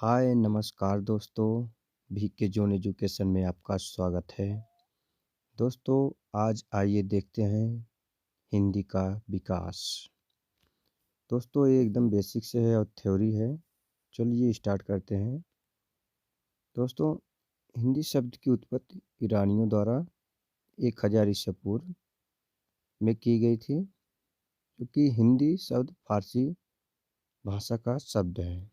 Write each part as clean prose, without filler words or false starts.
हाय नमस्कार दोस्तों। VK zone education में आपका स्वागत है। दोस्तों, आज आइए देखते हैं हिंदी का विकास। दोस्तों, ये एकदम बेसिक से है और थ्योरी है। चलिए स्टार्ट करते हैं। दोस्तों, हिंदी शब्द की उत्पत्ति ईरानियों द्वारा 1000 ईसा पूर्व में की गई थी, क्योंकि हिंदी शब्द फारसी भाषा का शब्द है।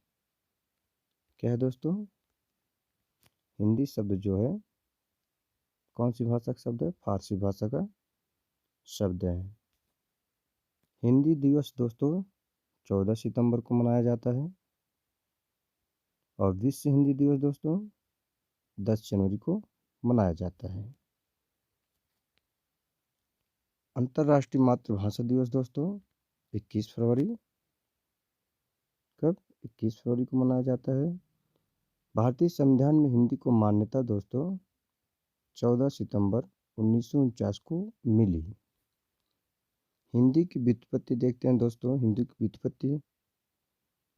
क्या है दोस्तों? हिंदी शब्द जो है कौन सी भाषा का शब्द है? फारसी भाषा का शब्द है। हिंदी दिवस दोस्तों 14 सितंबर को मनाया जाता है और विश्व हिंदी दिवस दोस्तों 10 जनवरी को मनाया जाता है। अंतर्राष्ट्रीय मातृभाषा दिवस दोस्तों 21 फरवरी कब 21 फरवरी को मनाया जाता है। भारतीय संविधान में हिंदी को मान्यता दोस्तों 14 सितंबर 1949 को मिली। हिंदी की व्युत्पत्ति देखते हैं दोस्तों। हिंदी की व्युत्पत्ति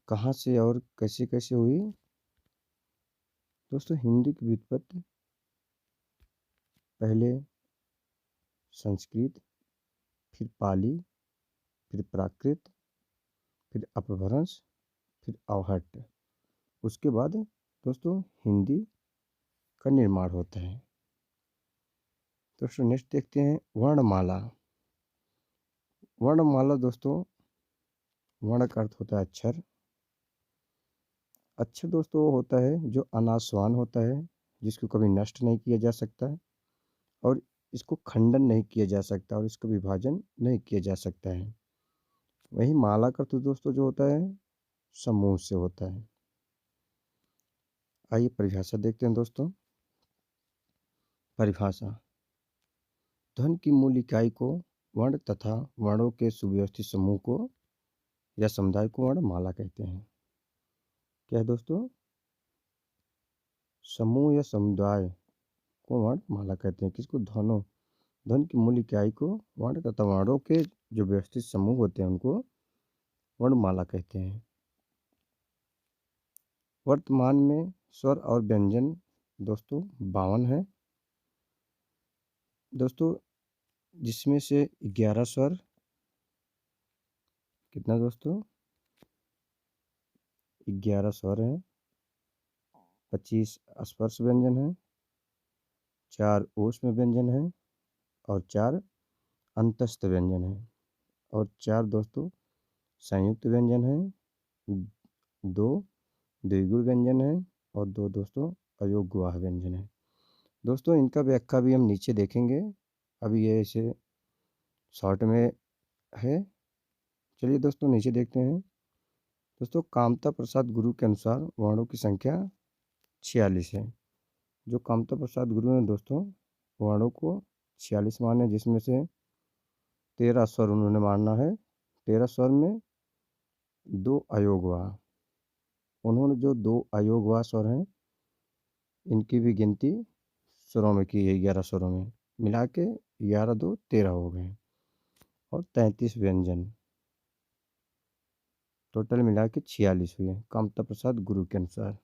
कहाँ से और कैसे कैसे हुई? दोस्तों, हिंदी की व्युत्पत्ति पहले संस्कृत, फिर पाली, फिर प्राकृत, फिर अपभ्रंश, फिर अवहट्ट। उसके बाद दोस्तों हिंदी का निर्माण होता है। दोस्तों नेक्स्ट देखते हैं वर्णमाला। वर्णमाला दोस्तों, वर्ण का अर्थ होता है अक्षर। अक्षर दोस्तों होता है जो अनासवान होता है, जिसको कभी नष्ट नहीं किया जा सकता है और इसको खंडन नहीं किया जा सकता और इसका विभाजन नहीं किया जा सकता है। वही माला का अर्थ दोस्तों जो होता है समूह से होता है। आइए परिभाषा देखते हैं दोस्तों। परिभाषा: ध्वनि की मूल इकाई को वर्ण तथा वर्णों के सुव्यवस्थित समूह को या समुदाय को वर्णमाला कहते हैं। क्या है दोस्तों? समूह या समुदाय को वर्णमाला कहते हैं। किसको? ध्वनि की मूल इकाई को वर्ण तथा वर्णों के जो व्यवस्थित समूह होते हैं उनको वर्णमाला कहते हैं। वर्तमान में स्वर और व्यंजन दोस्तों 52 है दोस्तों, जिसमें से 11 स्वर, कितना दोस्तों? 11 स्वर हैं, 25 स्पर्श व्यंजन हैं, 4 ऊष्म व्यंजन हैं और 4 अंतस्थ व्यंजन हैं और 4 दोस्तों संयुक्त व्यंजन हैं, 2 द्विगुण व्यंजन हैं और 2 दोस्तों अयोगवाह व्यंजन हैं। दोस्तों इनका व्याख्या भी हम नीचे देखेंगे, अभी ये इसे शॉर्ट में है। चलिए दोस्तों नीचे देखते हैं। दोस्तों कामता प्रसाद गुरु के अनुसार वर्णों की संख्या 46 है। जो कामता प्रसाद गुरु ने दोस्तों वर्णों को 46 माने, जिसमें से 13 स्वर उन्होंने माना है। 13 स्वर में 2 अयोगवाह, उन्होंने जो 2 अयोगवाह स्वर हैं इनकी भी गिनती स्वरों में की है। 11 स्वरों में मिला के 11 2 13 हो गए और 33 व्यंजन, टोटल मिला के 46 हुए कामता प्रसाद गुरु के अनुसार।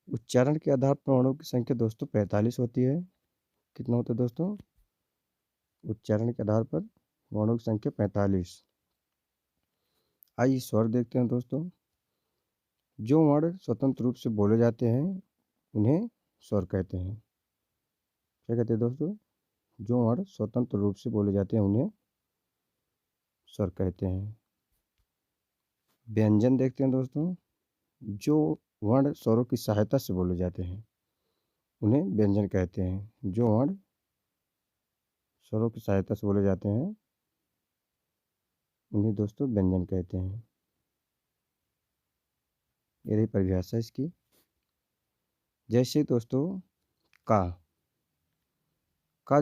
उच्चारण के आधार पर वर्णों की संख्या दोस्तों 45 होती है। कितना होता है दोस्तों? उच्चारण के आधार पर वर्णों की संख्या 45। आइए स्वर देखते हैं दोस्तों। जो वर्ण स्वतंत्र रूप से बोले जाते हैं उन्हें स्वर कहते हैं। क्या कहते हैं दोस्तों? जो वर्ण स्वतंत्र रूप से बोले जाते हैं उन्हें स्वर कहते हैं। व्यंजन देखते हैं दोस्तों। जो वर्ण स्वरों की सहायता से बोले जाते हैं उन्हें व्यंजन कहते हैं। जो वर्ण स्वरों की सहायता से बोले जाते हैं उन्हें दोस्तों व्यंजन कहते हैं। ये रही परिभाषा इसकी। जैसे दोस्तों का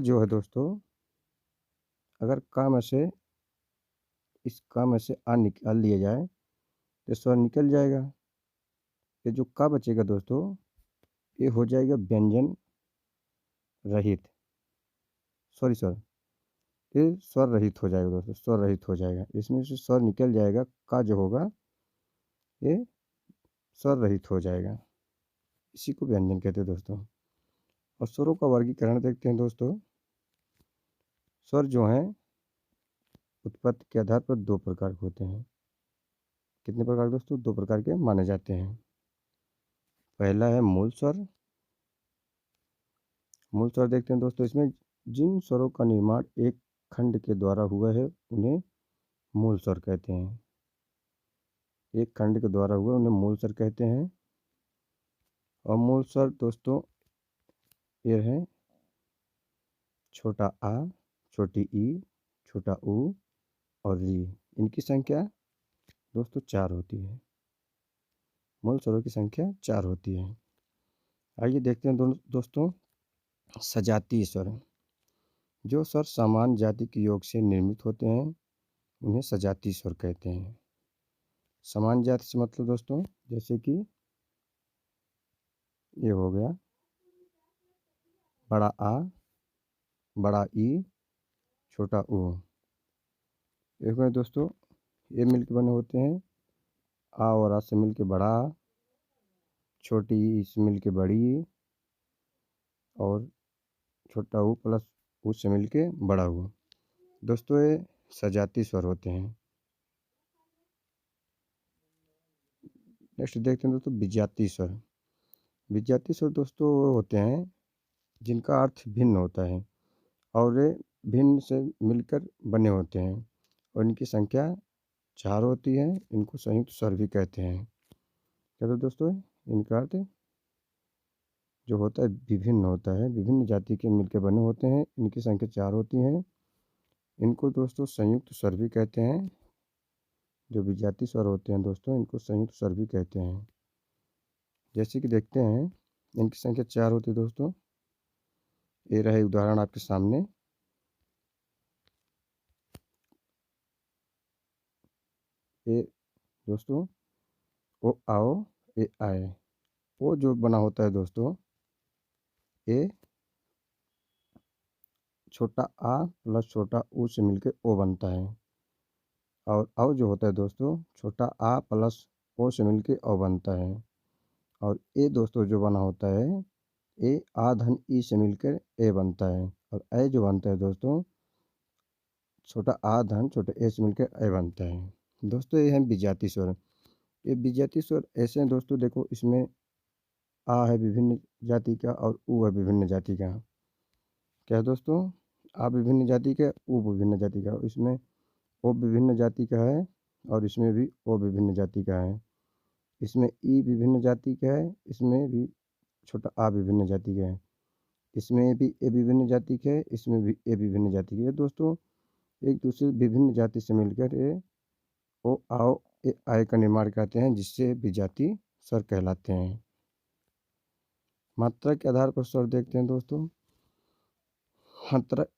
जो है दोस्तों, अगर का में से इस का में से आ निकाल लिया जाए तो स्वर निकल जाएगा। ये जो का बचेगा दोस्तों ये हो जाएगा व्यंजन रहित, सॉरी ये स्वर रहित हो जाएगा दोस्तों, स्वर रहित हो जाएगा। इसमें से स्वर निकल जाएगा। का जो होगा ये स्वर रहित हो जाएगा। इसी को व्यंजन कहते हैं दोस्तों। और स्वरों का वर्गीकरण देखते हैं दोस्तों। स्वर जो हैं उत्पत्ति के आधार पर दो प्रकार के होते हैं। कितने प्रकार दोस्तों? दो प्रकार के माने जाते हैं। पहला है मूल स्वर। मूल स्वर देखते हैं दोस्तों। इसमें जिन स्वरों का निर्माण एक खंड के द्वारा हुआ है उन्हें मूल स्वर कहते हैं। एक खंड के द्वारा हुआ उन्हें मूल स्वर कहते हैं। और मूल स्वर दोस्तों ये है छोटा आ, छोटी ई, छोटा ऊ और री। इनकी संख्या दोस्तों 4 होती है। मूल स्वरों की संख्या 4 होती है। आइए देखते हैं दोस्तों सजातीय स्वर। जो स्वर समान जाति के योग से निर्मित होते हैं उन्हें सजातीय स्वर कहते हैं। समान जाति से मतलब दोस्तों जैसे कि ये हो गया बड़ा आ, बड़ा ई, छोटा ऊ। एक में दोस्तों ये मिलके बने होते हैं आ और आ से मिलके बड़ा आ, छोटी ई से मिलके बड़ी ई और छोटा ऊ प्लस ऊ से मिलके बड़ा ऊ। दोस्तों ये सजाती स्वर होते हैं। नेक्स्ट देखते हैं दोस्तों विजातीय स्वर। विजातीय स्वर दोस्तों वो होते हैं जिनका अर्थ भिन्न होता है और ये भिन्न से मिलकर बने होते हैं और इनकी संख्या 4 होती है। इनको संयुक्त स्वर भी कहते हैं। क्या तो दोस्तों इनका अर्थ जो होता है विभिन्न होता है, विभिन्न जाति के मिलकर बने होते हैं। इनकी संख्या 4 होती है। इनको दोस्तों संयुक्त स्वर भी कहते हैं। जो विजातीय स्वर होते हैं दोस्तों इनको संयुक्त स्वर भी कहते हैं। जैसे कि देखते हैं इनकी संख्या 4 होती है दोस्तों। ये रहे उदाहरण आपके सामने। ये दोस्तों ओ आओ, ए आए। वो जो बना होता है दोस्तों ए छोटा आ प्लस छोटा ऊ से मिलकर ओ बनता है। और औ जो होता है दोस्तों छोटा आ प्लस ओ से मिलकर औ बनता है। और ए दोस्तों जो बना होता है ए आ धन ई से मिलकर ए बनता है। और ए जो बनता है दोस्तों छोटा आ धन छोटे ए से मिलकर ए बनता है। दोस्तों ये है विजातीय स्वर। ये विजातीय स्वर ऐसे हैं दोस्तों देखो इसमें आ है विभिन्न जाति का और ऊ है विभिन्न जाति का। क्या है दोस्तों? आ विभिन्न जाति का, ऊ विभिन्न जाति का। इसमें ओ विभिन्न जाति का है और इसमें भी ओ विभिन्न जाति का है। इसमें ई विभिन्न जाति का है, इसमें भी छोटा आ विभिन्न जाति का है। इसमें भी ए विभिन्न जाति का है, इसमें भी ए विभिन्न जाति का है। दोस्तों एक दूसरे विभिन्न जाति से मिलकर ये ओ आओ ए आय का निर्माण करते हैं जिससे विजातीय स्वर कहलाते हैं। मात्रा के आधार पर स्वर देखते हैं दोस्तों।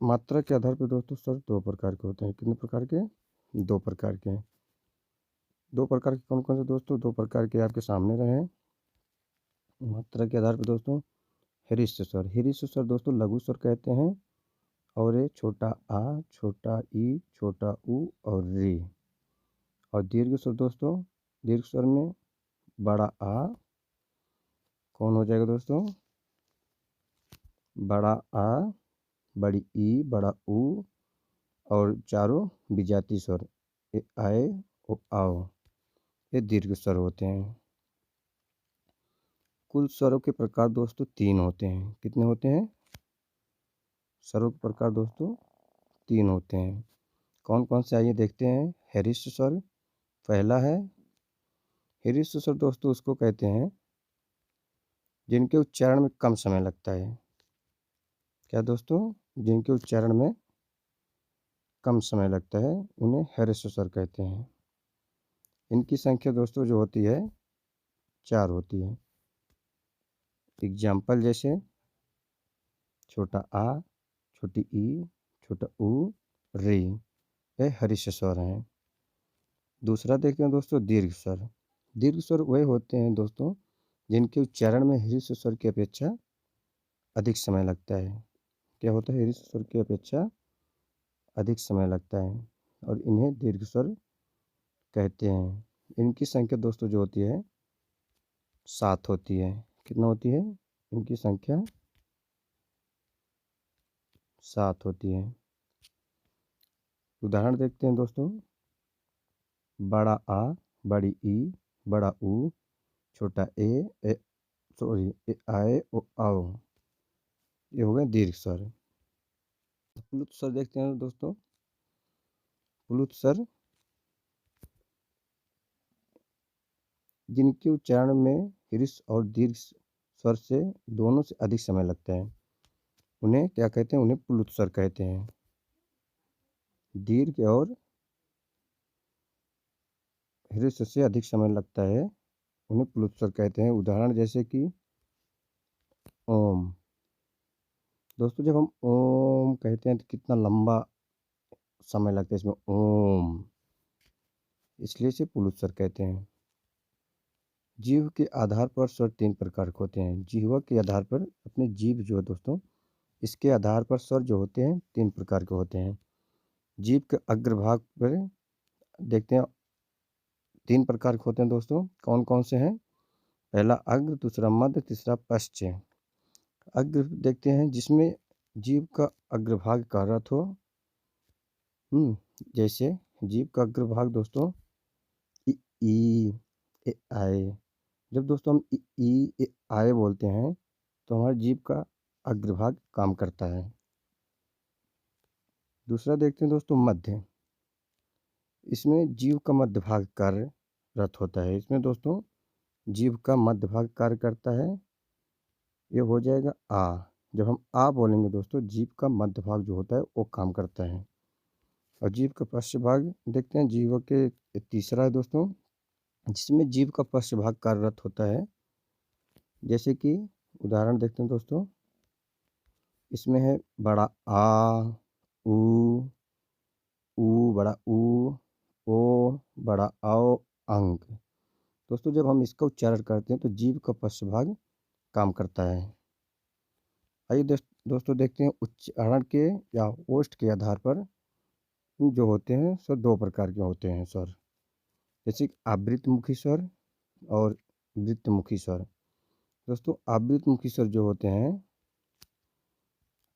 मात्रा के आधार पर दोस्तों स्वर 2 प्रकार के होते हैं। कितने प्रकार के? 2 प्रकार के। 2 प्रकार के कौन कौन से दोस्तों? 2 प्रकार के आपके सामने रहे। मात्रा के आधार पर दोस्तों हिरिष्ट स्वर। हिरिष्ट स्वर दोस्तों लघु स्वर कहते हैं और ये छोटा आ, छोटा ई, छोटा ऊ और री। और दीर्घ स्वर दोस्तों दीर्घ स्वर में बड़ा आ कौन हो जाएगा दोस्तों? बड़ा आ, बड़ी ई, बड़ा ऊ और चारों विजातीय स्वर ए आए ओ आओ ये दीर्घ स्वर होते हैं। कुल स्वरों के प्रकार दोस्तों 3 होते हैं। कितने होते हैं? स्वरों के प्रकार दोस्तों 3 होते हैं। कौन कौन से आइए देखते हैं। हिरिष्ट स्वर पहला है। हिरिष्ट स्वर दोस्तों उसको कहते हैं जिनके उच्चारण में कम समय लगता है। क्या दोस्तों? जिनके उच्चारण में कम समय लगता है उन्हें हिरिष्ट स्वर कहते हैं। इनकी संख्या दोस्तों जो होती है 4 होती है। एग्जाम्पल जैसे छोटा आ, छोटी ई, छोटा ऊ, री ये हिरिष्ट स्वर हैं। दूसरा देखते हैं दोस्तों दीर्घ स्वर। दीर्घ स्वर वही होते हैं दोस्तों जिनके उच्चारण में हिरिष्ट स्वर की अपेक्षा अधिक समय लगता है। क्या होता है? हिरिष्ट स्वर की अपेक्षा अधिक समय लगता है और इन्हें दीर्घ स्वर कहते हैं। इनकी संख्या दोस्तों जो होती है 7 होती है। कितना होती है? इनकी संख्या 7 होती है। उदाहरण देखते हैं दोस्तों। बड़ा आ, बड़ी ई, बड़ा ऊ, छोटा ए सॉरी ए आए ओ आओ। ये हो गए दीर्घ स्वर। प्लुत स्वर देखते हैं दोस्तों। प्लुत स्वर जिनके उच्चारण में ह्रस्व और दीर्घ स्वर से दोनों से अधिक समय लगता है, उन्हें क्या कहते हैं? उन्हें प्लुत स्वर कहते हैं। दीर्घ और ह्रस्व से अधिक समय लगता है, उन्हें प्लुत स्वर कहते हैं। उदाहरण जैसे कि ओम। दोस्तों जब हम ओम कहते हैं तो कितना लंबा समय लगता है इसमें, ओम, इसलिए इसे प्लुत स्वर कहते हैं। जीव के आधार पर स्वर 3 प्रकार के होते हैं। जिह्वा के आधार पर, अपने जीभ जो है दोस्तों, इसके आधार पर स्वर जो होते हैं 3 प्रकार के होते हैं। जीभ के अग्रभाग पर देखते हैं 3 प्रकार के होते हैं दोस्तों। कौन कौन से हैं? पहला अग्र, दूसरा मध्य, तीसरा पश्च। अग्र देखते हैं जिसमें जीभ का अग्रभाग कार्यरत हो। जैसे जीभ का अग्रभाग दोस्तों ई, ए आए। जब दोस्तों हम ई ए आए बोलते हैं तो हमारे जीभ का अग्रभाग काम करता है। दूसरा देखते हैं दोस्तों मध्य। इसमें जीभ का मध्य भाग कार्यरत होता है। इसमें दोस्तों जीभ का मध्य भाग कार्य करता है। ये हो जाएगा आ। जब हम आ बोलेंगे दोस्तों, जीभ का मध्य भाग जो होता है वो काम करता है। और जीभ का पश्च भाग देखते हैं। जीभ के तीसरा है दोस्तों, जिसमें जीभ का पश्च भाग कार्यरत होता है। जैसे कि उदाहरण देखते हैं दोस्तों। इसमें है बड़ा आ, ऊ, ऊ बड़ा ऊ, ओ बड़ा आओ, अंग। दोस्तों जब हम इसका उच्चारण करते हैं तो जीभ का पश्च भाग काम करता है। आइए दोस्तों देखते हैं उच्चारण के या ओष्ठ के आधार पर जो होते हैं स्वर 2 प्रकार के होते हैं स्वर। जैसे आवृतमुखी स्वर और वृत्तमुखी स्वर। दोस्तों आवृतमुखी स्वर जो होते हैं,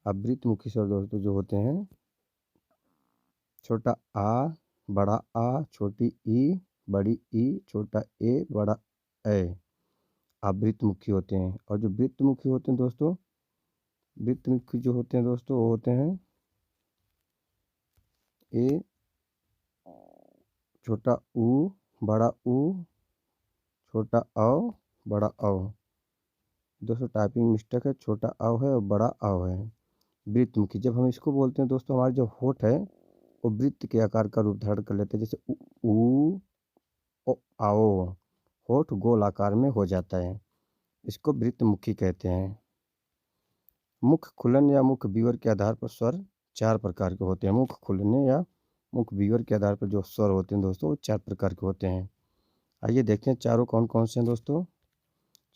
आवृतमुखी स्वर दोस्तों जो होते हैं, छोटा आ, बड़ा आ, छोटी ई, बड़ी ई, छोटा ए, बड़ा ए, आवृतमुखी होते हैं। और जो वृत्तमुखी होते हैं दोस्तों, वृत्तमुखी जो होते हैं दोस्तों वो होते हैं ए, छोटा ऊ, बड़ा ऊ, छोटा औ, बड़ा औ। दोस्तों टाइपिंग मिस्टेक है, छोटा औ है और बड़ा औ है। वृत्तमुखी जब हम इसको बोलते हैं दोस्तों, हमारे जो होठ है वो वृत्त के आकार का रूप धारण कर लेते हैं। जैसे ऊ ओ आओ, होठ गोल आकार में हो जाता है, इसको वृत्तमुखी कहते हैं। मुख खुलन या मुख विवर के आधार पर स्वर 4 प्रकार के होते हैं। मुख खुलने या मुख विवर के आधार पर जो स्वर होते हैं दोस्तों वो 4 प्रकार के होते हैं। आइए देखते हैं चारों कौन कौन से हैं दोस्तों।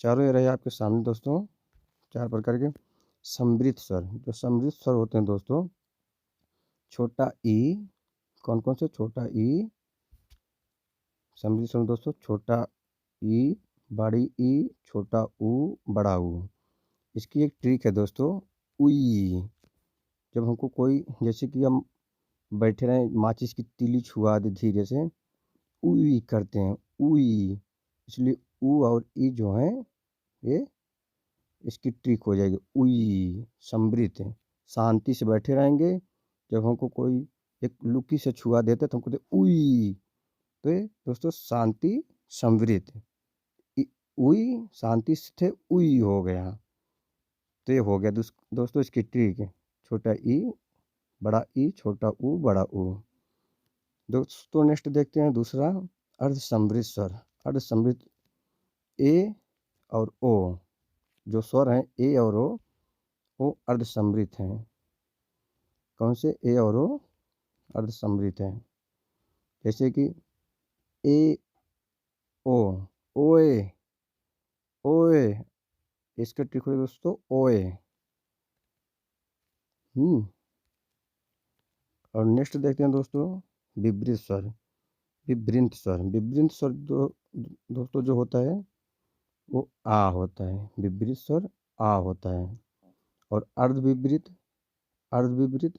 चारों ये रहे आपके सामने दोस्तों, 4 प्रकार के। समृद्ध स्वर, जो समृद्ध स्वर होते हैं दोस्तों, छोटा ई। कौन कौन से? छोटा ई समृद्ध स्वर दोस्तों, छोटा ई, बड़ी ई, छोटा ऊ, बड़ा ऊ। इसकी एक ट्रिक है दोस्तों, उई। जब हमको कोई, जैसे कि हम बैठे रहें, माचिस की तीली छुआ दे धीरे से, उई करते हैं, उई। इसलिए ऊ और ई जो हैं ये इसकी ट्रिक हो जाएगी, उई। समृद्ध, शांति से बैठे रहेंगे। जब हमको कोई एक लुकी से छुआ देते तो हमको उई, तो ये दोस्तों शांति समृद्ध। उई शांति से थे, उई हो गया। तो ये हो गया दोस्तों इसकी ट्रिक है, छोटा ई, बड़ा ई, छोटा ऊ, बड़ा ऊ। दोस्तों नेक्स्ट देखते हैं दूसरा, अर्ध समृद्ध स्वर। अर्ध समृद्ध ए और ओ, जो स्वर हैं ए और ओ, वो अर्ध समृद्ध हैं। कौन से? ए और ओ अर्ध समृद्ध हैं। जैसे कि ए ओ, ओए, ओए, इसका ट्रिक हो दोस्तों, ओए। और नेक्स्ट देखते हैं दोस्तों, विवृत स्वर, विवृंत स्वर। विवृंत स्वर दोस्तों जो होता है वो आ होता है, विपरीत स्वर आ होता है। और अर्धविपरीत, अर्धविपरीत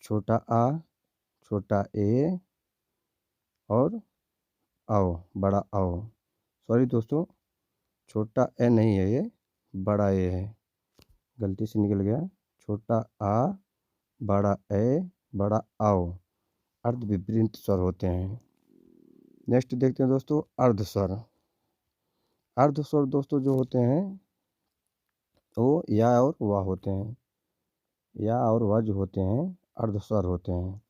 छोटा आ, छोटा ए और आओ, बड़ा आओ। सॉरी दोस्तों, छोटा ए नहीं है ये, बड़ा ए है, गलती से निकल गया। छोटा आ, बड़ा ए, बड़ा आओ, अर्ध विपरीत स्वर होते हैं। नेक्स्ट देखते हैं दोस्तों अर्ध स्वर। अर्ध स्वर दोस्तों जो होते हैं वो या और वाह होते हैं। या और वाह जो होते हैं अर्ध स्वर होते हैं।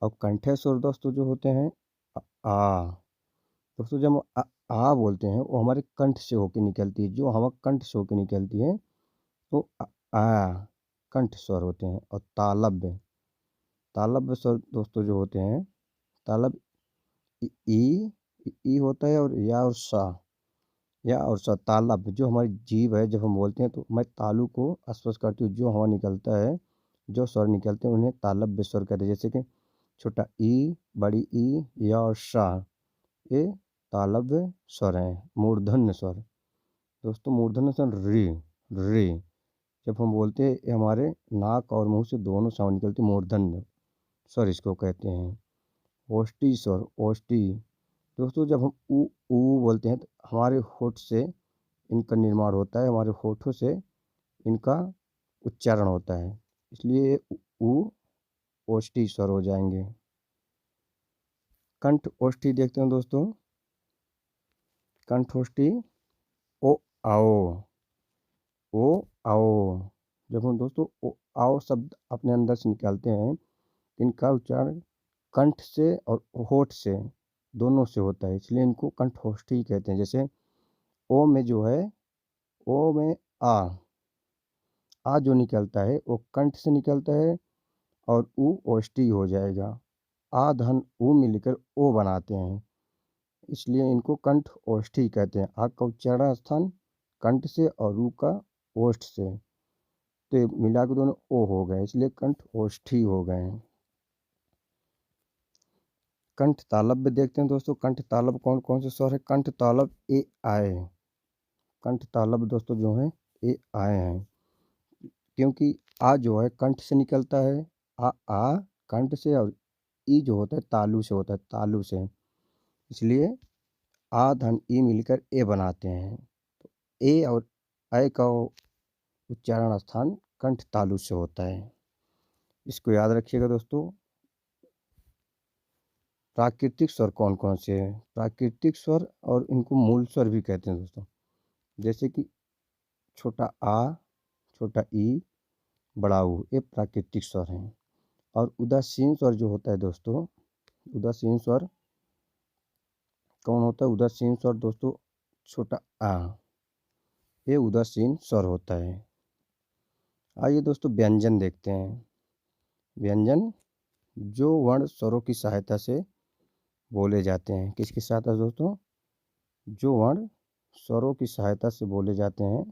और कंठे स्वर दोस्तों जो होते हैं आ। दोस्तों जब हम आ बोलते हैं वो हमारे कंठ से होकर निकलती है, जो हवा कंठ से होकर निकलती है वो आ कंठ स्वर होते हैं। और तालव्य, तालव्य स्वर दोस्तों जो होते हैं, तालब ई ई होता है और या और सा, या और सा तालव्य जो हमारी जीभ है, जब हम बोलते हैं तो मैं तालु को स्पर्श करती हूँ, जो हवा निकलता है, जो स्वर निकलते हैं उन्हें तालव्य स्वर कहते हैं। जैसे कि छोटा ई, बड़ी ई, या और सा, ये तालव्य स्वर हैं। मूर्धन्य स्वर दोस्तों, मूर्धन्य स्वर री, री जब हम बोलते हैं ये हमारे नाक और मुंह से दोनों साउंड निकलती, मूर्धन्य स्वर इसको कहते हैं। ओष्ठी स्वर, ओष्ठी दोस्तों जब हम ऊ बोलते हैं तो हमारे होठ से इनका निर्माण होता है, हमारे होठों से इनका उच्चारण होता है, इसलिए ऊ ओष्ठी स्वर हो जाएंगे। कंठ ओष्ठी देखते हैं दोस्तों, कंठ ओष्ठी ओ आओ, ओ आओ। जब हम दोस्तों ओ आओ शब्द अपने अंदर से निकालते हैं, इनका उच्चारण कंठ से और होठ से दोनों से होता है, इसलिए इनको कंठोष्ठी कहते हैं। जैसे ओ में जो है, ओ में आ जो निकलता है वो कंठ से निकलता है और ऊ ओष्ठी हो जाएगा। आ धन ऊ मिलकर ओ बनाते हैं, इसलिए इनको कंठ ओष्ठी कहते हैं। आ का उच्चारण स्थान कंठ से और ऊ का ओष्ठ से, तो ये मिला के दोनों ओ हो गए, इसलिए कंठ ओष्ठी हो गए। कंठ तालव्य देखते हैं दोस्तों, कंठ तालव्य कौन कौन से स्वर है। कंठ तालव्य ए आए, कंठ तालव्य दोस्तों जो है ए आए हैं, क्योंकि आ जो है कंठ से निकलता है, आ कंठ से, और ई जो होता है तालु से होता है, तालु से, इसलिए आ धन ई मिलकर ए बनाते हैं। तो ए और ऐ का उच्चारण स्थान कंठ तालु से होता है, इसको याद रखिएगा दोस्तों। प्राकृतिक स्वर कौन कौन से हैं। प्राकृतिक स्वर और इनको मूल स्वर भी कहते हैं दोस्तों। जैसे कि छोटा आ, छोटा ई, बड़ा ऊ, ये प्राकृतिक स्वर हैं। और उदासीन स्वर जो होता है दोस्तों, उदासीन स्वर कौन होता है। उदासीन स्वर दोस्तों छोटा आ, ये उदासीन स्वर होता है। आइए दोस्तों व्यंजन देखते हैं। व्यंजन जो वर्ण स्वरों की सहायता से बोले जाते हैं। किसकी सहायता से दोस्तों, जो वर्ण स्वरों की सहायता से बोले जाते हैं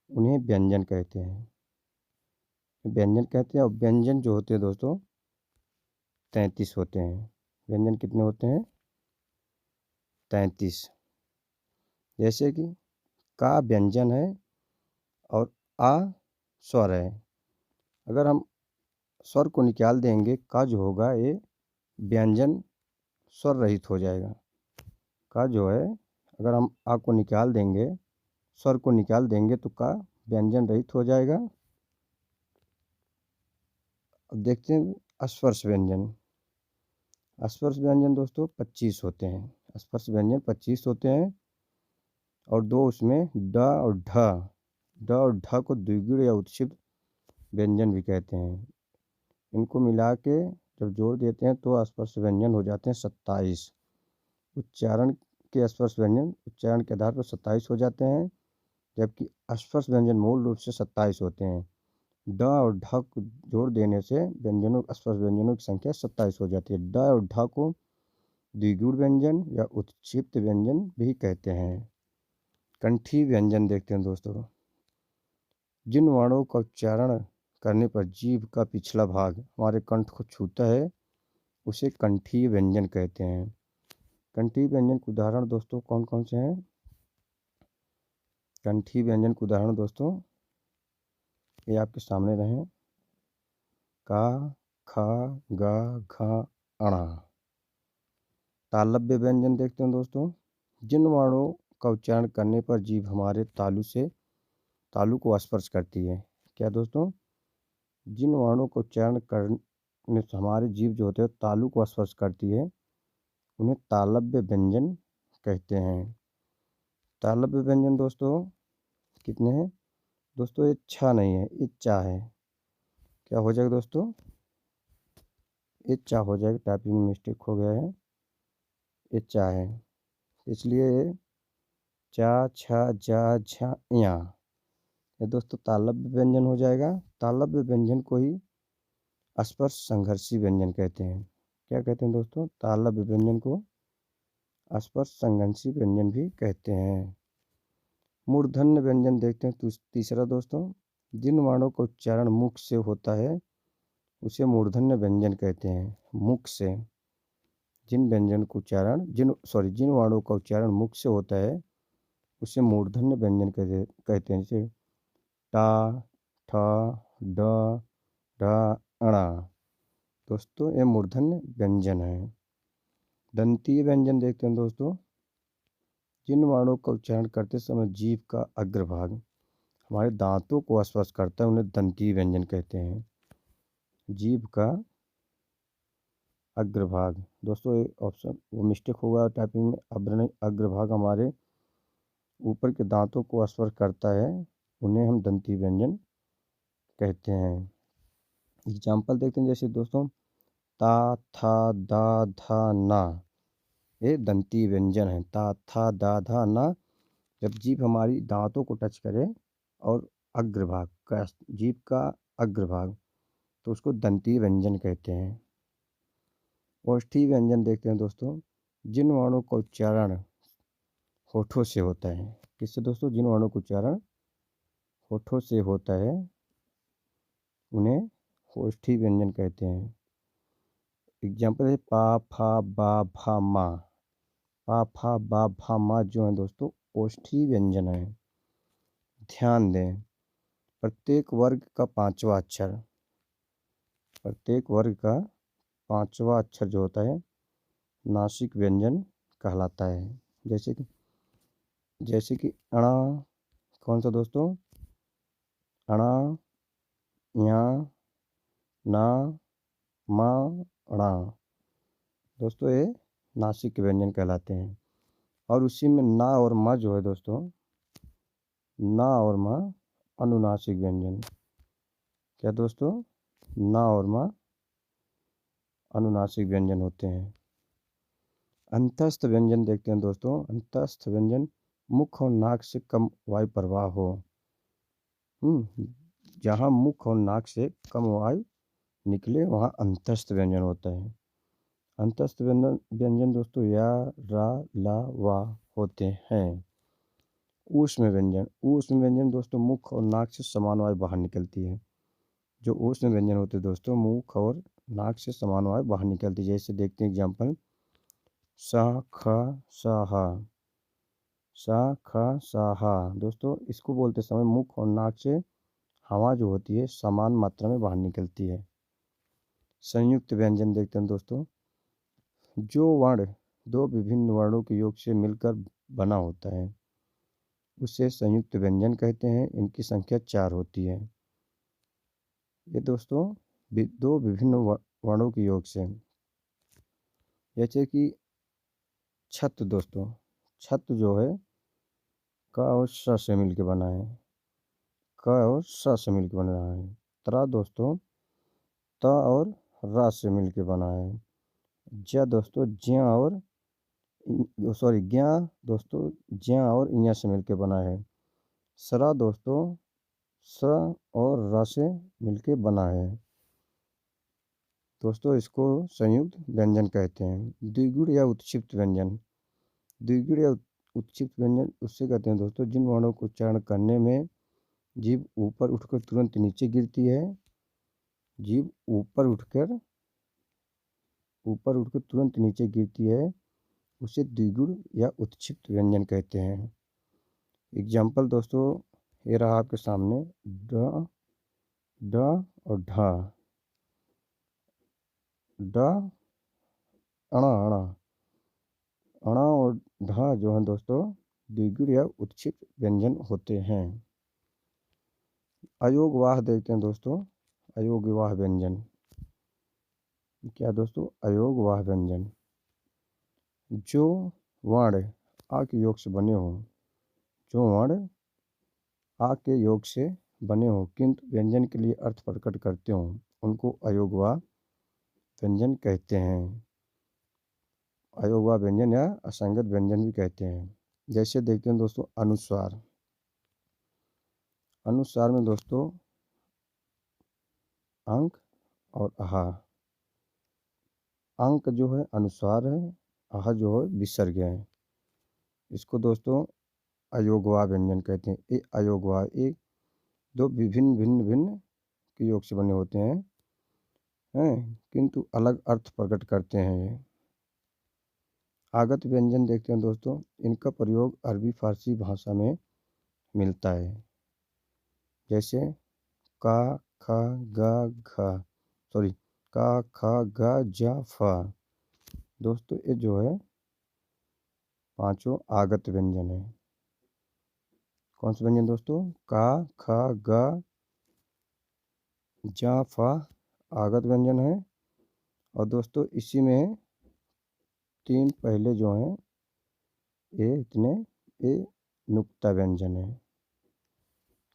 उन्हें व्यंजन कहते हैं, व्यंजन कहते हैं। और व्यंजन जो होते हैं दोस्तों 33 होते हैं। व्यंजन कितने होते हैं, 33। जैसे कि का व्यंजन है और आ स्वर है, अगर हम स्वर को निकाल देंगे, का जो होगा ये व्यंजन स्वर रहित हो जाएगा। का जो है अगर हम आ को निकाल देंगे, स्वर को निकाल देंगे तो का व्यंजन रहित हो जाएगा। अब देखते हैं स्पर्श व्यंजन। स्पर्श व्यंजन दोस्तों 25 होते हैं। स्पर्श व्यंजन 25 होते हैं और दो उसमें ड और ढ, ड और ढ को द्विगुण या उत्क्षिप्त व्यंजन भी कहते हैं। इनको मिला के जब जोड़ देते हैं तो स्पर्श व्यंजन हो जाते हैं 27। उच्चारण के स्पर्श व्यंजन उच्चारण के आधार पर 27 हो जाते हैं, जबकि स्पर्श व्यंजन मूल रूप से 27 होते हैं। ड और ढ को जोड़ देने से व्यंजनों स्पर्श व्यंजनों की संख्या 27 हो जाती है। ड और ढ को द्विगुण व्यंजन या उत्क्षिप्त व्यंजन भी कहते हैं। कंठी व्यंजन देखते हैं दोस्तों। जिन वर्णों का उच्चारण करने पर जीभ का पिछला भाग हमारे कंठ को छूता है उसे कंठी व्यंजन कहते हैं। कंठी व्यंजन के उदाहरण दोस्तों कौन कौन से हैं? कंठी व्यंजन के उदाहरण दोस्तों ये आपके सामने रहें। का, खा, गा, घा, अणा। तालव्य व्यंजन देखते हैं दोस्तों। जिन वर्णों का उच्चारण करने पर जीभ हमारे तालु को स्पर्श करती है। क्या दोस्तों? जिन वर्णों का उच्चारण करने से हमारी जीभ जो होते हैं तालु को स्पर्श करती है उन्हें तालव्य व्यंजन कहते हैं। तालव्य व्यंजन दोस्तों कितने हैं? दोस्तों ये छा नहीं है, ये चा है। क्या हो जाएगा दोस्तों? ये चा हो जाएगा, टाइपिंग में मिस्टेक हो गया है, ये चा है, इसलिए ये चा, छा, जा, झा, या ये दोस्तों तालव्य व्यंजन हो जाएगा। तालव्य व्यंजन को ही स्पर्श संघर्षी व्यंजन कहते हैं। क्या कहते हैं दोस्तों? तालव्य व्यंजन को स्पर्श संघर्षी व्यंजन भी कहते हैं। मूर्धन्य व्यंजन देखते हैं तीसरा दोस्तों। जिन वर्णों का उच्चारण मुख से होता है उसे मूर्धन्य व्यंजन कहते हैं। मुख से जिन वर्णों का उच्चारण मुख से होता है उसे मूर्धन्य व्यंजन कहते हैं। जैसे टा, ठ, ड, ढ, अणा। दोस्तों ये मूर्धन्य व्यंजन है। दंतीय व्यंजन देखते हैं दोस्तों। जिन वर्णों का उच्चारण करते समय जीभ का अग्रभाग हमारे दांतों को स्पर्श करता है उन्हें दंतीय व्यंजन कहते हैं। जीभ का अग्रभाग दोस्तों ये ऑप्शन वो मिस्टेक होगा टाइपिंग में। अग्रभाग हमारे ऊपर के दांतों को स्पर्श करता है उन्हें हम दंतीय व्यंजन कहते हैं। एग्जाम्पल देखते हैं जैसे दोस्तों ता, था, दा, धा, ना ये दंतीय व्यंजन है। ता, था, दा, धा, ना जब जीभ हमारी दांतों को टच करे और अग्रभाग का जीभ का अग्रभाग तो उसको दंतीय व्यंजन कहते हैं। ओष्ठी व्यंजन देखते हैं दोस्तों। जिन वर्णों का उच्चारण होठों से होता है। किससे दोस्तों? जिन वर्णों का उच्चारण होठों से होता है उन्हें ओष्ठी व्यंजन कहते हैं। एग्जाम्पल है पा, फा, बा, भा, मा। पा, फा, बा, भा, मा जो है दोस्तों ओष्ठी व्यंजन है। ध्यान दें प्रत्येक वर्ग का पांचवा अक्षर जो होता है नासिक व्यंजन कहलाता है। जैसे कि अणा कौन सा दोस्तों? अणा, या, ना, मा, अणा दोस्तों ये नासिक व्यंजन कहलाते हैं। और उसी में ना और मा जो है दोस्तों ना और मा अनुनासिक व्यंजन। क्या दोस्तों? ना और मा अनुनासिक व्यंजन होते हैं। अंतस्थ व्यंजन देखते हैं दोस्तों। अंतस्थ व्यंजन मुख और नाक से कम वायु प्रवाह हो। जहाँ मुख और नाक से कम वायु निकले वहाँ अंतस्थ व्यंजन होता है। अंतस्थ व्यंजन दोस्तों या, रा, ला, वा होते हैं। ऊष्म व्यंजन दोस्तों मुख और नाक से समान वायु बाहर निकलती है। जो ऊष्म व्यंजन होते हैं दोस्तों मुख और नाक से समान वायु बाहर निकलती है। जैसे देखते हैं एग्जाम्पल सा, ख, साहा। सा, ख, साहा दोस्तों इसको बोलते समय मुख और नाक से हवा जो होती है समान मात्रा में बाहर निकलती है। संयुक्त व्यंजन देखते हैं दोस्तों। जो वर्ण दो विभिन्न वर्णों के योग से मिलकर बना होता है उसे संयुक्त व्यंजन कहते हैं। इनकी संख्या 4 होती है। ये दोस्तों दो विभिन्न वर्णों के योग से जैसे कि छत दोस्तों छत जो है क और स से मिलकर बना है। क और स से मिलकर बन रहा है। त्र दोस्तों त और र से मिलकर बना है। ज दोस्तों ज्या और ज्ञा दोस्तों ज्या और इया से मिलकर बना है। सरा दोस्तों स और र से मिलकर बना है। दोस्तों इसको संयुक्त व्यंजन कहते हैं। द्विगुण या उत्क्षिप्त व्यंजन उससे कहते हैं दोस्तों जिन वर्णों को उच्चारण करने में जीभ ऊपर उठकर तुरंत नीचे गिरती है। जीभ ऊपर उठकर तुरंत नीचे गिरती है उसे द्विगुण या उत्क्षिप्त व्यंजन कहते हैं। एग्जाम्पल दोस्तों ये रहा आपके सामने ड, ड और ढ। ड अणा अणा अणा और ढ जो है दोस्तों द्विगुण या उत्क्षिप्त व्यंजन होते हैं। अयोगवाह देखते हैं दोस्तों। अयोगवाह व्यंजन क्या दोस्तों? अयोगवाह व्यंजन जो वर्ण आ के योग से बने हों, जो वर्ण आ के योग से बने हों किंतु व्यंजन के लिए अर्थ प्रकट करते हों, उनको अयोगवाह व्यंजन कहते हैं। अयोगवाह व्यंजन या असंगत व्यंजन भी कहते हैं। जैसे देखते हैं दोस्तों अनुस्वार। अनुस्वार में दोस्तों अंक और आहा। अंक जो है अनुस्वार है, आहा जो है विसर्ग है। इसको दोस्तों अयोगवाह व्यंजन कहते हैं। ये अयोगवाह एक दो भिन्न भिन्न भिन्न के योग से बने होते हैं किंतु अलग अर्थ प्रकट करते हैं ये। आगत व्यंजन देखते हैं दोस्तों। इनका प्रयोग अरबी फारसी भाषा में मिलता है। जैसे का, ख, ग, घ, सॉरी का, ख, ग, ज, फ। दोस्तों ये जो है पांचों आगत व्यंजन है। कौन से व्यंजन दोस्तों? का, ख, ग, ज, फ आगत व्यंजन है। और दोस्तों इसी में तीन पहले जो हैं ये नुक्ता व्यंजन है।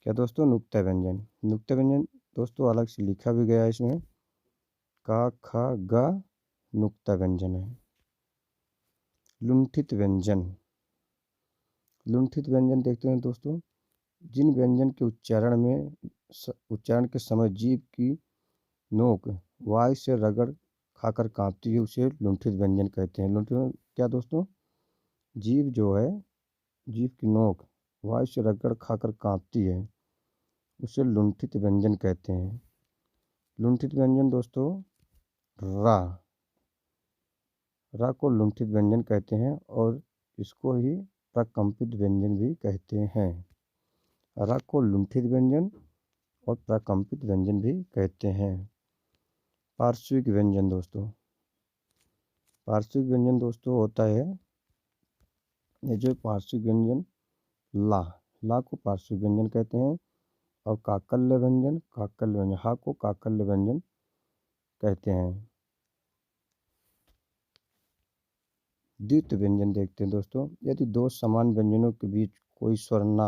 क्या दोस्तों? नुक्ता व्यंजन। नुक्ता व्यंजन दोस्तों अलग से लिखा भी गया है इसमें। का, ख, ग नुक्ता व्यंजन है। लुंठित व्यंजन। लुंठित व्यंजन देखते हैं दोस्तों। जिन व्यंजन के उच्चारण के समय जीभ की नोक वायु से रगड़ खाकर कांपती है उसे लुंठित व्यंजन कहते हैं। लुंठित क्या दोस्तों? जीभ जो है, जीभ की नोक वायु से रगड़ खाकर कांपती है उसे लुंठित व्यंजन कहते हैं। लुंठित व्यंजन दोस्तों रा रा को लुंठित व्यंजन कहते हैं और इसको ही प्रकंपित व्यंजन भी कहते हैं। रा को लुंठित व्यंजन और प्रकंपित व्यंजन भी कहते हैं। पार्श्विक व्यंजन दोस्तों। पार्श्विक व्यंजन दोस्तों होता है ये जो पार्श्विक व्यंजन ला को पार्श्विक व्यंजन कहते हैं और काकल्य व्यंजन हा को काकल्य व्यंजन कहते हैं। द्वित्व व्यंजन देखते हैं दोस्तों। यदि दो समान व्यंजनों के बीच कोई स्वर ना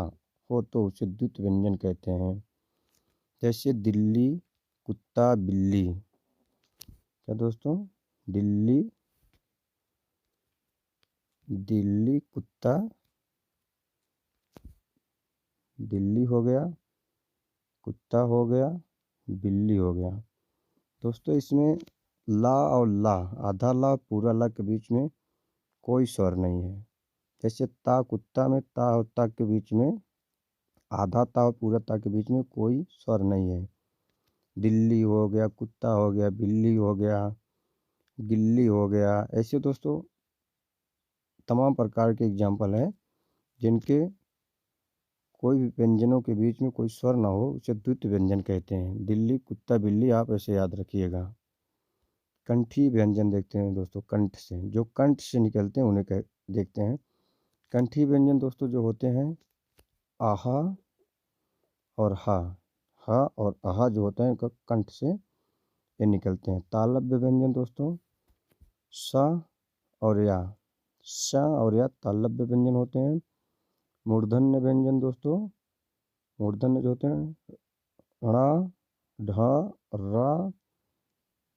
हो तो उसे द्वित्व व्यंजन कहते हैं। जैसे दिल्ली, कुत्ता, बिल्ली। क्या दोस्तों? दिल्ली, दिल्ली, कुत्ता, दिल्ली हो गया, कुत्ता हो गया, बिल्ली हो गया। दोस्तों इसमें ला और ला, आधा ला पूरा ला के बीच में कोई स्वर नहीं है। जैसे ता कुत्ता में ता और ता के बीच में आधा ता और पूरा ता के बीच में कोई स्वर नहीं है। दिल्ली हो गया, कुत्ता हो गया, बिल्ली हो गया, गिल्ली हो गया। ऐसे दोस्तों तमाम प्रकार के एग्जाम्पल हैं जिनके कोई भी व्यंजनों के बीच में कोई स्वर ना हो उसे द्वित्व व्यंजन कहते हैं। दिल्ली, कुत्ता, बिल्ली आप ऐसे याद रखिएगा। कंठी व्यंजन देखते हैं दोस्तों। कंठ से जो कंठ से निकलते हैं उन्हें देखते हैं। कंठी व्यंजन दोस्तों जो होते हैं आहा और हा और आहा जो होता है कंठ से ये निकलते हैं। तालव्य व्यंजन दोस्तों स और या, स और या तालव्य व्यंजन होते हैं। मूर्धन्य व्यंजन दोस्तों, मूर्धन्य जो होते हैं ण, ढ, र,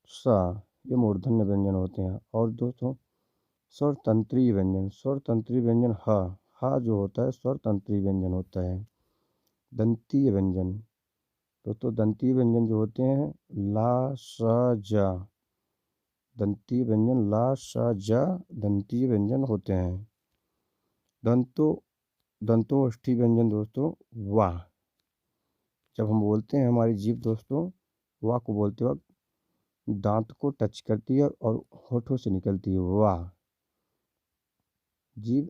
स ये मूर्धन्य व्यंजन होते हैं। और दोस्तों स्वर तंत्रीय व्यंजन। स्वर तंत्रीय व्यंजन हा जो होता है स्वर तंत्रीय व्यंजन होता है। दंतीय व्यंजन दोस्तों, दंतीय व्यंजन जो होते हैं ला, स, जा। दंतीय व्यंजन ला, स, जा दंतीय व्यंजन होते हैं। दंतोष्ठी व्यंजन दोस्तों वाह। जब हम बोलते हैं हमारी जीभ दोस्तों वाह को बोलते वक्त दांत को टच करती है और होठों से निकलती है वाह। जीभ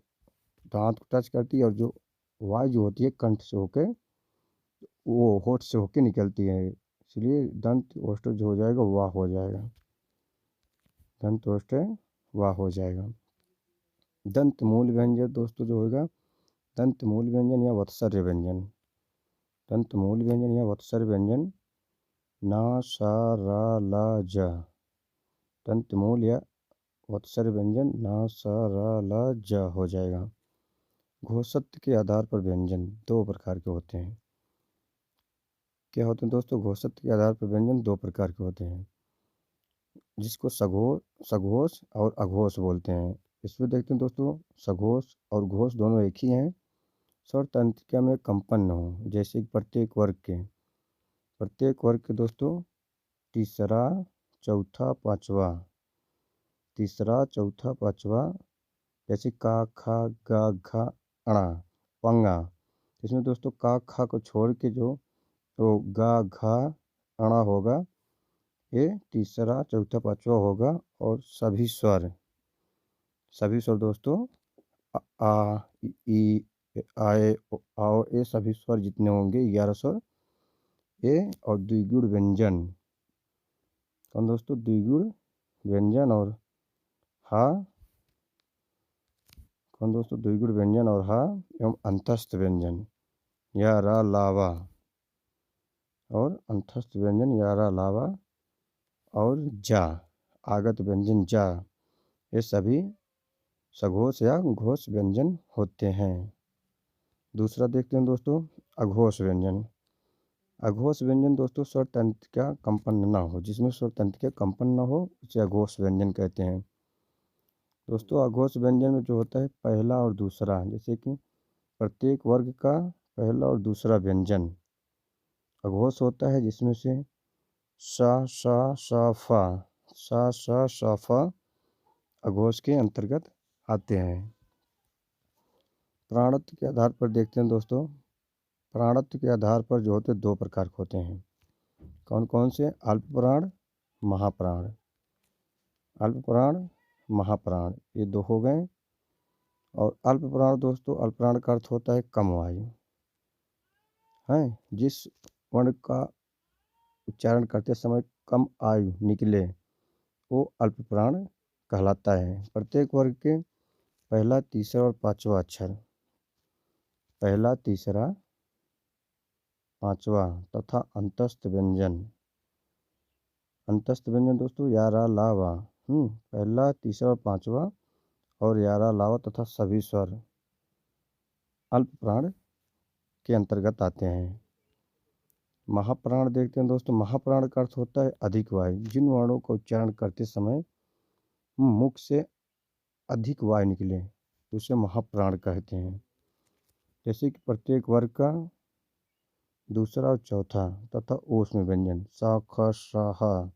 दांत को टच करती है और जो वायु जो होती है कंठ से होके वो होठ से होके निकलती है, इसलिए दंत ओष्ठ जो हो जाएगा वाह हो जाएगा, दंत ओष्ठ वाह हो जाएगा। दंत मूल व्यंजन दोस्तों जो होगा, दंत मूल व्यंजन या वत्सर्य व्यंजन, दंत मूल व्यंजन या वत्सर्य व्यंजन ना सा रा ला जा, दंत मूल या वत्सर्य व्यंजन ना सा रा ला जा हो जाएगा। घोषत्व के आधार पर व्यंजन दो प्रकार के होते हैं। क्या होते हैं दोस्तों? घोषत्व के आधार पर व्यंजन दो प्रकार के होते हैं, जिसको सघोष और अघोष बोलते हैं। इसमें देखते हैं दोस्तों, सघोष और घोष दोनों एक ही हैं। स्वर तंत्रिका में कंपन न हो, जैसे कि प्रत्येक वर्ग के दोस्तों तीसरा चौथा पांचवा, तीसरा चौथा पांचवा, जैसे का खा गा घा अणा पंगा, इसमें दोस्तों का खा को छोड़ के जो तो गा घा अणा होगा, ये तीसरा चौथा पांचवा होगा। और सभी स्वर दोस्तों आ आ, ई आए आओ, ये सभी स्वर जितने होंगे 11 स्वर ये। और द्विगुण व्यंजन कौन दोस्तों? द्विगुण व्यंजन और हा कौन दोस्तों? द्विगुण व्यंजन और हा एवं अंतस्थ व्यंजन या रा लावा, और अंतस्थ व्यंजन या रा लावा और जा, आगत व्यंजन जा, ये सभी सघोष या घोष व्यंजन होते हैं। दूसरा देखते हैं दोस्तों, अघोष व्यंजन। अघोष व्यंजन दोस्तों स्वर तंत्र का कंपन न हो, जिसमें स्वर तंत्र का कंपन न हो उसे अघोष व्यंजन कहते हैं। दोस्तों अघोष व्यंजन में जो होता है पहला और दूसरा, जैसे कि प्रत्येक वर्ग का पहला और दूसरा व्यंजन अघोष होता है, जिसमें से सा सा फा अघोष के अंतर्गत आते हैं। प्राणत्व के आधार पर देखते हैं दोस्तों, प्राणत्व के आधार पर जो होते दो प्रकार के होते हैं। कौन कौन से? अल्प प्राण, महाप्राण। अल्प प्राण, महाप्राण, ये दो हो गए। और अल्प प्राण दोस्तों, अल्प प्राण का अर्थ होता है कम वायु है, जिस वर्ण का उच्चारण करते समय कम आयु निकले वो अल्प प्राण कहलाता है। प्रत्येक वर्ग के पहला तीसरा और पांचवा अक्षर, पहला तीसरा पांचवा तथा अंतस्थ व्यंजन, अंतस्थ व्यंजन दोस्तों या रा ला वा, पहला तीसरा और पांचवा और या रा ला वा तथा सभी स्वर अल्प प्राण के अंतर्गत आते हैं। महाप्राण देखते हैं दोस्तों, महाप्राण का अर्थ होता है अधिक वायु, जिन वर्णों का उच्चारण करते समय मुख से अधिक वायु निकले उसे महाप्राण कहते हैं। जैसे कि प्रत्येक वर्ग का दूसरा और चौथा तथा ऊष्म व्यंजन सा ख श ह,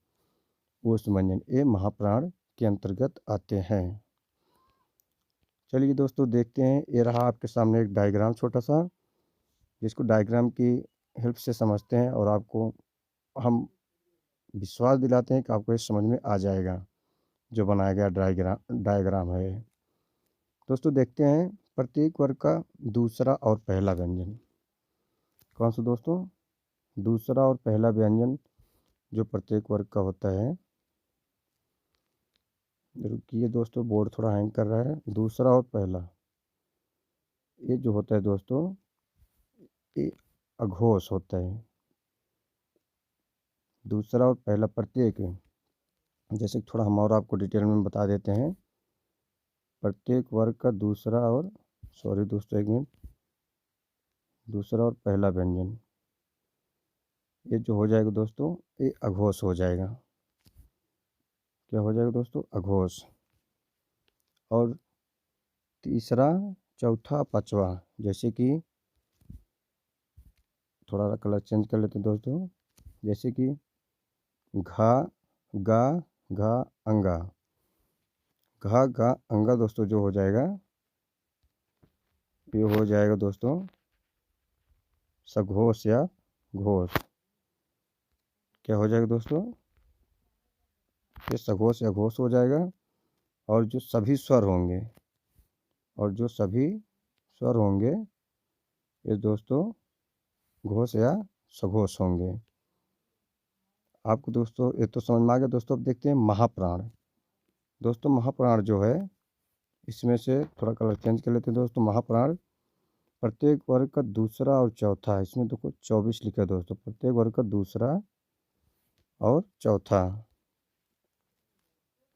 ऊष्म व्यंजन ये महाप्राण के अंतर्गत आते हैं। चलिए दोस्तों देखते हैं, ये रहा आपके सामने एक डायग्राम छोटा सा, जिसको डायग्राम की हेल्प से समझते हैं और आपको हम विश्वास दिलाते हैं कि आपको ये समझ में आ जाएगा जो बनाया गया डायग्राम है। दोस्तों देखते हैं प्रत्येक वर्ग का दूसरा और पहला व्यंजन कौन सा दोस्तों? दूसरा और पहला व्यंजन जो प्रत्येक वर्ग का होता है, रुकिए दोस्तों बोर्ड थोड़ा हैंग कर रहा है। दूसरा और पहला ये जो होता है दोस्तों ये अघोष होता है। दूसरा और पहला प्रत्येक, जैसे थोड़ा हम और आपको डिटेल में बता देते हैं, प्रत्येक वर्ग का दूसरा और सॉरी दोस्तों एक मिनट, दूसरा और पहला व्यंजन ये जो हो जाएगा दोस्तों ये अघोष हो जाएगा। क्या हो जाएगा दोस्तों? अघोष। और तीसरा चौथा पांचवा, जैसे कि थोड़ा कलर चेंज कर लेते हैं दोस्तों, जैसे कि घा गा घा अंगा, घा गा अंगा दोस्तों जो हो जाएगा ये हो जाएगा दोस्तों सघोष या घोष। क्या हो जाएगा दोस्तों? ये सघोष या घोष हो जाएगा। और जो सभी स्वर होंगे और जो सभी स्वर होंगे ये दोस्तों घोष या सघोष होंगे। आपको दोस्तों ये तो समझ में आ गया। दोस्तों अब देखते हैं महाप्राण। दोस्तों महाप्राण जो है इसमें से थोड़ा कलर चेंज कर लेते हैं। दोस्तों महाप्राण प्रत्येक वर्ग का दूसरा और चौथा है। इसमें देखो 24 लिखा है दोस्तों, प्रत्येक वर्ग का दूसरा और चौथा।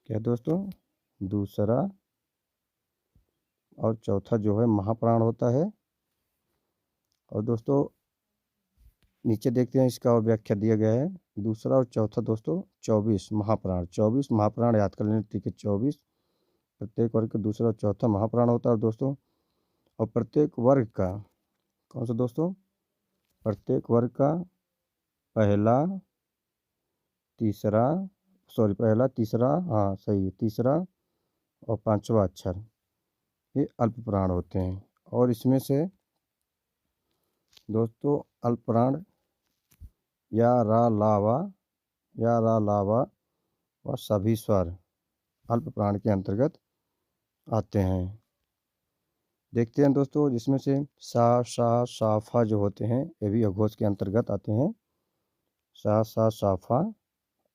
क्या दोस्तों? दूसरा और चौथा जो है महाप्राण होता है। और दोस्तों नीचे देखते हैं इसका और व्याख्या दिया गया है। दूसरा और चौथा दोस्तों 24 महाप्राण, 24 महाप्राण याद कर लेना। ठीक है, 24 प्रत्येक वर्ग का दूसरा और चौथा महाप्राण होता है। और दोस्तों और प्रत्येक वर्ग का कौन सा दोस्तों? प्रत्येक वर्ग का पहला तीसरा, पहला तीसरा, हाँ सही है, तीसरा और पांचवा अक्षर ये अल्पप्राण होते हैं। और इसमें से दोस्तों अल्पप्राण या रा लावा व सभी स्वर अल्पप्राण के अंतर्गत आते हैं। देखते हैं दोस्तों जिसमें से सा सा साफा जो होते हैं ये भी अघोष के अंतर्गत आते हैं। सा सा साफा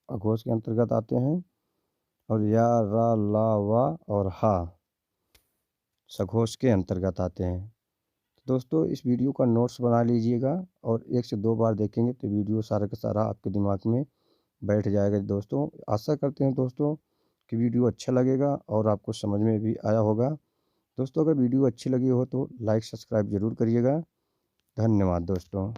अघोष के अंतर्गत आते हैं। और या रा ला वा और हा सघोष के अंतर्गत आते हैं। दोस्तों इस वीडियो का नोट्स बना लीजिएगा और 1 से 2 बार देखेंगे तो वीडियो सारा का सारा आपके दिमाग में बैठ जाएगा। दोस्तों आशा करते हैं दोस्तों कि वीडियो अच्छा लगेगा और आपको समझ में भी आया होगा। दोस्तों अगर वीडियो अच्छी लगी हो तो लाइक सब्सक्राइब ज़रूर करिएगा। धन्यवाद दोस्तों।